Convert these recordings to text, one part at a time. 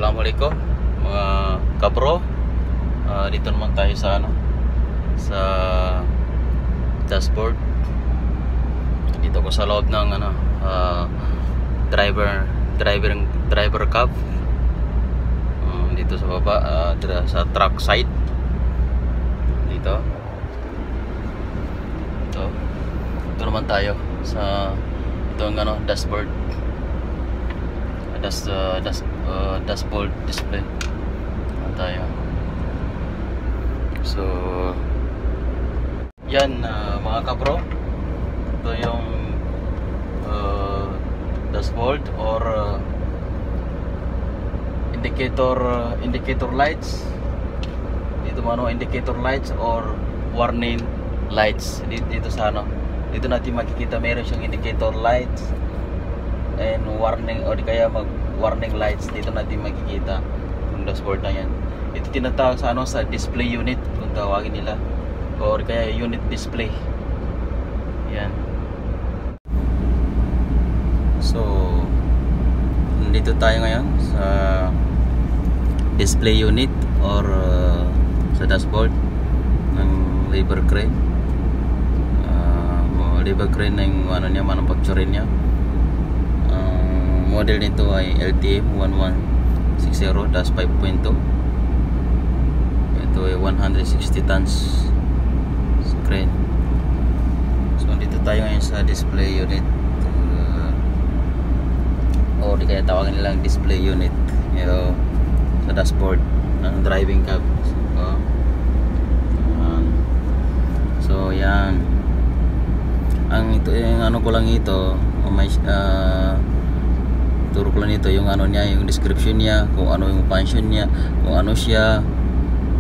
Assalamualaikum mga kabro. Dito naman tayo sa sa dashboard. Dito ko sa loob ng driver cab. Dito sa baba, sa truck side. Dito naman tayo sa itong dashboard. Dashboard display tayo. So yan, mga kabro, ito yung dashboard or indicator lights. Dito indicator lights or warning lights. Dito sa dito natin makikita meron siyang indicator lights and warning, o di kaya warning lights. Dito natin makikita yung dashboard na yan. Ito tinatawag sa sa display unit kung tawagin nila, o di kaya unit display yan. So nandito tayo ngayon sa display unit or sa dashboard ng labor crane. Labor crane ng niya, manufacturer niya. Model nito ay LTM 1160-5.2. Ito ay 160 tons crane. So dito tayo ngayon sa display unit, o di kaya tawagan nilang display unit sa dashboard ng driving cab. So yan ang ito, yung ko lang ito, may turo ko lang ito yung niya, yung description niya, kung ano yung function niya, kung ano siya,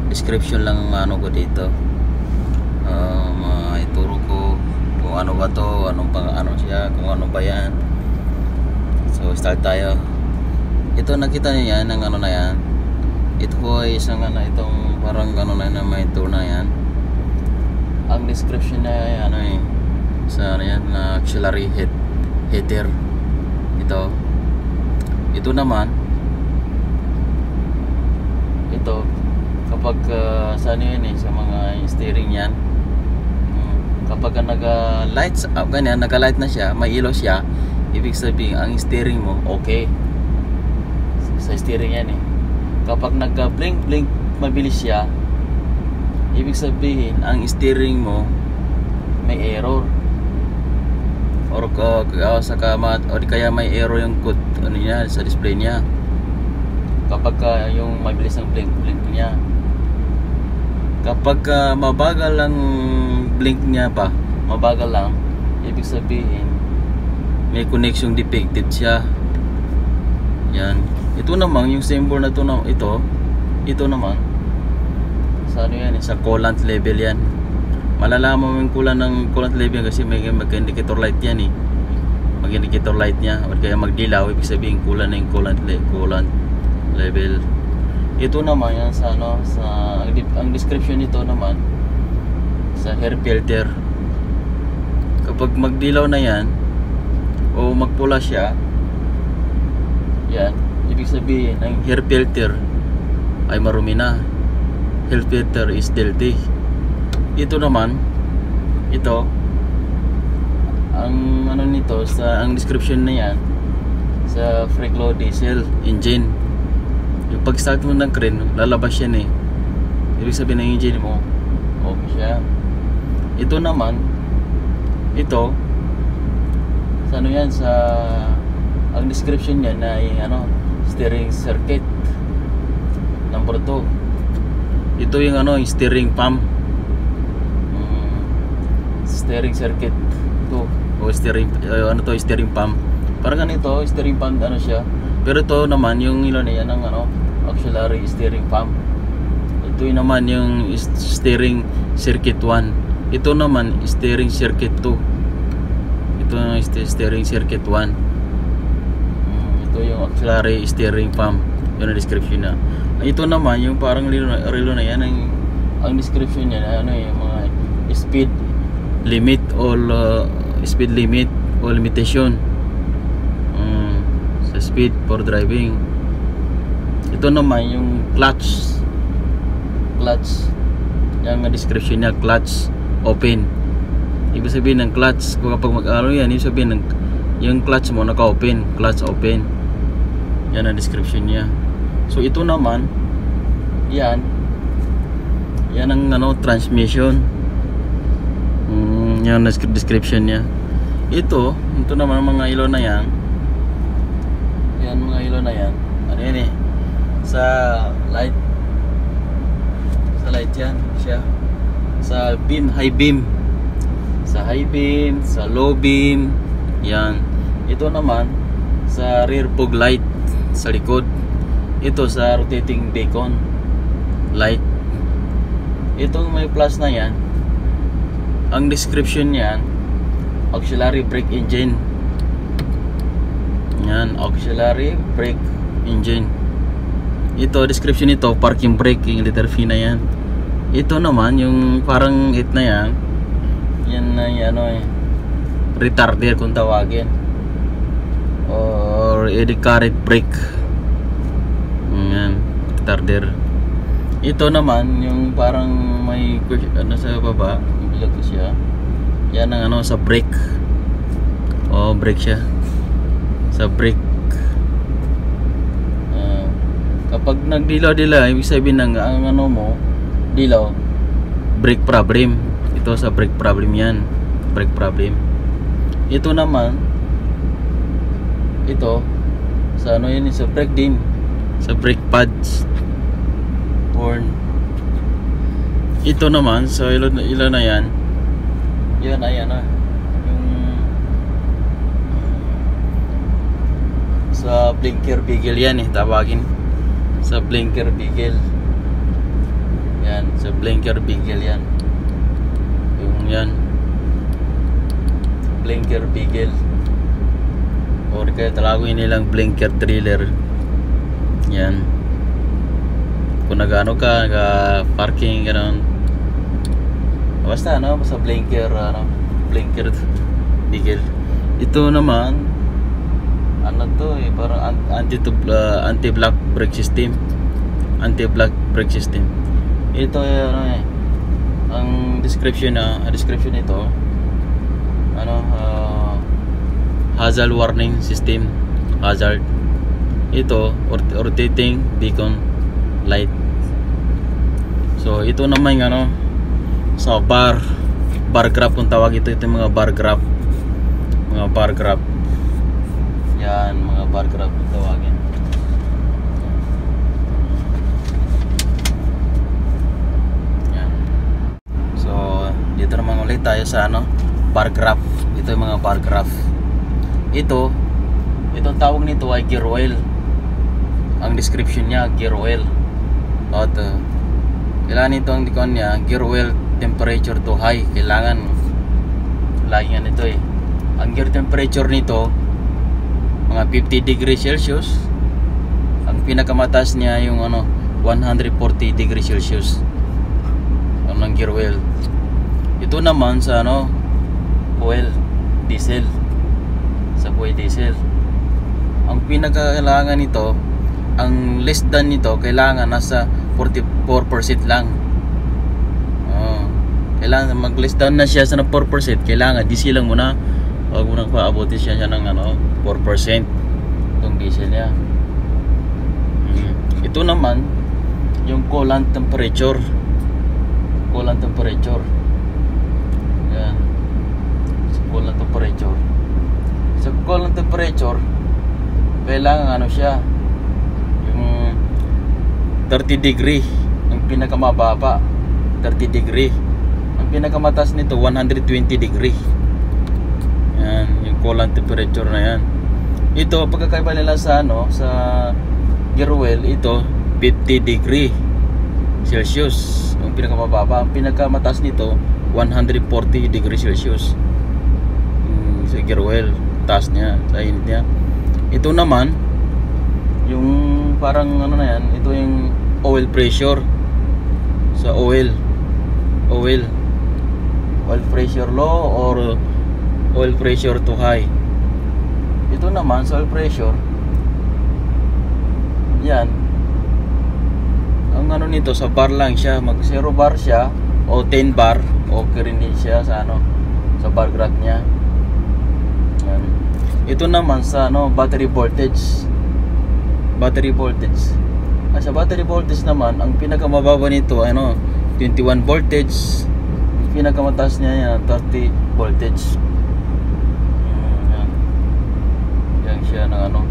description lang ko dito. Ituro ko kung ano ba to, anong siya, kung ano ba yan. So start tayo. Ito nakita niyo yan, ng na yan. Ito po ay isang itong parang na may tour na yan. Ang description niya ay sa yan na auxiliary header. Ito naman, ito kapag sa yan sa mga steering yan, kapag naga-lights up ganyan, naga-light na siya, may ilaw siya, ibig sabihin ang steering mo okay sa steering yan Kapag nagka-blink mabilis siya, ibig sabihin ang steering mo may error, or sa kamat, o di kaya may error yung code niya sa display niya kapag yung mabilis ang blink niya. Kapag mabagal ang blink niya pa, mabagal lang, ibig sabihin may connection defective siya. Yan. Ito naman yung symbol na ito naman sa yan, sa coolant level yan. Malalaman mo yung coolant level kasi may mag-indicator light yan mag-indicator light niya, o kaya magdilaw, ibig sabihin coolant na yung coolant level. Ito naman yan sa ang description nito naman sa air filter. Kapag magdilaw na yan o magpula siya, yan, ibig sabihin ang air filter ay marumi na. Air filter is dirty. Ito naman, ang nito sa ang description na yan sa free flow diesel engine. Yung pag start mo ng crane, lalabas yan ibig sabihin ng engine mo okay siya. Ito naman, sa yan, sa ang description niya na steering circuit number 2. Ito yung steering pump, steering circuit 2 o steering steering pump. Parang ganito, steering pump siya. Pero ito naman yung na yan ng auxiliary steering pump. Ito naman yung steering circuit 1. Ito naman steering circuit 2. Ito yung steering circuit 1. Ito yung auxiliary steering pump. Yun ang description na. Ito naman yung parang relo na yan, ang description niya yung mga speed limit or speed limit o limitation sa speed for driving. Ito naman yung clutch. Yung description niya, clutch open. Ibig sabihin ng clutch, kung kapag mag-alo yan, ibig sabihin ng yung clutch mo naka-open, clutch open. Yan ang description niya. So ito naman, yan ang transmission. Yan ang description niya. Ito naman mga ilaw na yan. Yan mga ilaw na yan. Ano yan sa light yan siya. Sa beam, high beam, sa low beam. Yan. Ito naman sa rear fog light sa likod. Ito sa rotating beacon light. Itong may plus na yan, ang description niyan, auxiliary brake engine. Yan, auxiliary brake engine. Ito description nito, parking brake, yung letter V na yan. Ito naman yung parang 8 na yan. Yan na retarder kung tawagin, or eddy current brake. Yan, retarder. Ito naman yung parang may sa baba, bilag ko siya. Yan ang sa brake. Brake siya. Sa brake. Kapag nagdilaw-dilaw, ibig sabihin ang mo dilaw, brake problem. Ito sa brake problem yan. Brake problem. Ito naman, ito sa yun, sa brake din. Sa brake pads. Horn. Ito naman, so ilan na yan. Yan, ayan na. Yung sa blinker beagle yan tawagin. Sa blinker beagle. Yan, sa blinker beagle yan. Yung yan. Blinker beagle. Or kaya talagin nilang blinker trailer. Yan. Kung nag-ano ka, parking gano'n. Basta sa blinker, blinker beagle. Ito naman parang anti-block brake system. Anti-block brake system. Ito ang description nito, hazard warning system. Hazard. Ito rotating beacon light. So ito naman sa bar graph kung tawag ito yung mga bar graph. Yan, mga bar graph kung tawagin. Yan. So dito naman ulit tayo sa bar graph. Ito yung mga bar graph. Itong tawag nito ay gear oil. Ang description niya, gear oil. At kailangan ito ang dikon niya, gear oil temperature to high. Kailangan lagi nga nito ang gear temperature nito mga 50 degrees Celsius. Ang pinakamataas niya yung 140 degrees Celsius ang gear oil. Ito naman sa oil diesel. Sa oil diesel, ang pinakakailangan nito, ang less than nito kailangan nasa 44% lang. Kailangan mag less down na siya sa 4%. Kailangan diesel lang muna. Huwag mo nang paabutin siya ng 4% itong diesel niya. Ito naman yung coolant temperature. Coolant temperature. Yan. Coolant temperature. Sa coolant temperature, kailangan siya yung 30 degree ang pinakamababa, 30 degree. Ang pinakamataas nito 120 degree. Yan, yung coolant temperature na yan. Ito pagkakaiba nila sa sa gear oil, ito 50 degree Celsius ang pinakamababa. Ang pinakamataas nito 140 degree Celsius. Sa gear oil, taas niya, sa init niya. Ito naman yung parang na yan, ito yung oil pressure. Sa oil pressure low or oil pressure too high. Ito naman sa oil pressure, yan ano nito sa bar lang siya, mag 0 bar siya o 10 bar, okay rin din siya sa ano, sa bar graph niya. Yan. Ito naman sa ano, battery voltage. Battery voltage. Sa battery voltage naman, ang pinakamababa nito ano, 21 voltage. Ang pinakamataas niya yan, 30 voltage. Yan. Yan siya ng ano.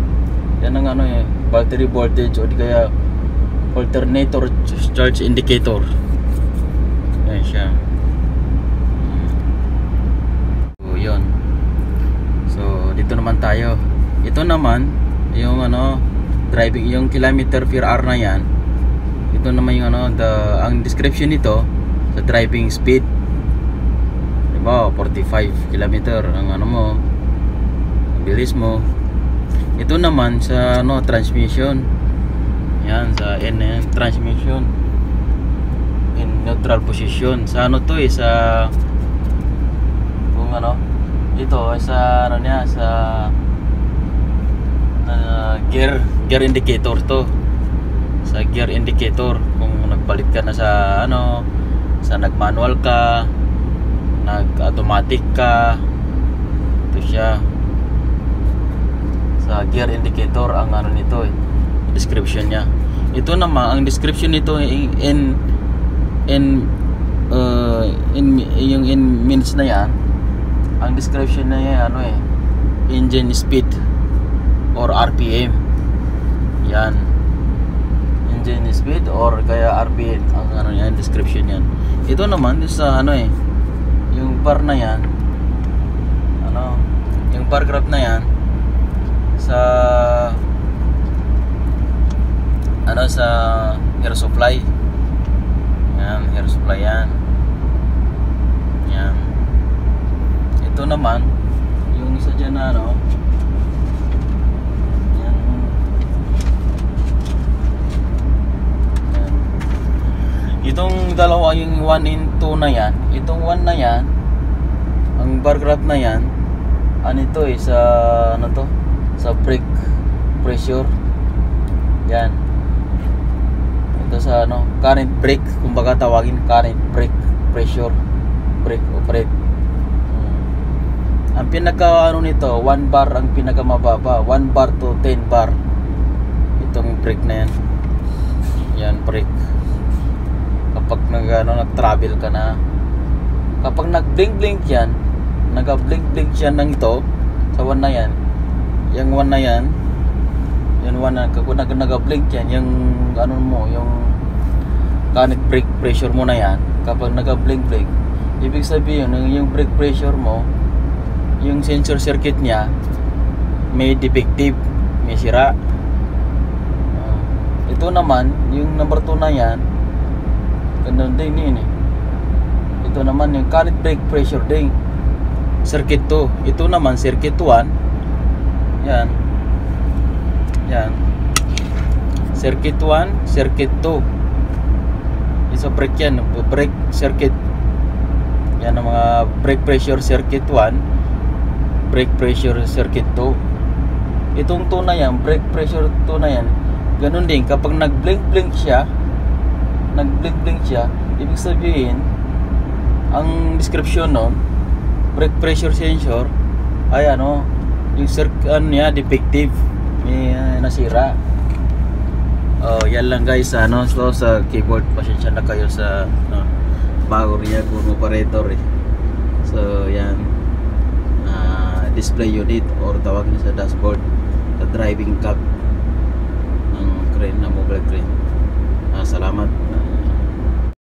Yan ang ano eh, battery voltage o di kaya alternator charge indicator. Yan siya. So yun. So dito naman tayo. Ito naman yung ano, driving, yung kilometer per hour na yan. Ito naman yung ano, ang description nito sa driving speed. Diba, 45 kilometer ang ano mo, bilis mo. Ito naman sa ano, transmission. Yan sa N, transmission in neutral position. Sa ano to eh, sa kung ano, ito sa ano niya, sa gear indicator to. Sa gear indicator, kung nagbalik ka na sa ano, sa nag-manual ka, nag-automatic ka, ito siya. Sa gear indicator ang ano nito eh, description niya. Ito naman ang description nito in yung in minutes na yan. Ang description niya ano eh, engine speed or RPM. Yan, engine speed or kaya RPM ang ano yan, description yan. Ito naman sa ano eh, yung bar na yan, ano, yung bar graph na yan sa ano, sa air supply. Yan, air supply yan. Yan. Ito naman yung isa dyan na ano, yan. Yan. Itong dalawa, yung 1 and 2 na yan, itong 1 na yan, ang bar graph na yan, ano ito eh, sa ano to, sa brake pressure. Yan. Ito sa ano, current brake, kumbaga tawagin current brake pressure, brake o brake. Ang pinaka ano nito, 1 bar ang pinakamababa, 1 bar to 10 bar. Itong brake na yan. Yan, brake. Kapag nag-travel ka na, kapag nag-blink-blink yan, nag-blink-blink yan ng ito sa 1 na yan. Yung 1 na yan, yung 1 na, kapag nag-blink yan, yung ano mo, yung current brake pressure mo na yan, kapag nag-blink-blink, ibig sabihin yung brake pressure mo, yung sensor circuit niya may defective, may sira. Ito naman, yung number 2 na yan, ganun din yun eh. Ito naman yung current brake pressure din, circuit 2. Ito naman circuit 1. Yan. Yan. Circuit 1, circuit 2. Isa brake yan, brake circuit. Yan ang mga brake pressure circuit 1, brake pressure circuit 2. Itong 2 na yan, brake pressure 2 na yan, ganun din, kapag nag-blink-blink siya, ibig sabihin, ang description nun, brake pressure sensor ay ano, yung circuit niya defective, may nasira. Oh, yan lang guys, ano, so sa keyboard, pasensya na kayo sa bago niya kung operator eh. So yan, display unit or tawagin sa dashboard, sa driving cab ng crane, na mobile crane. Salamat.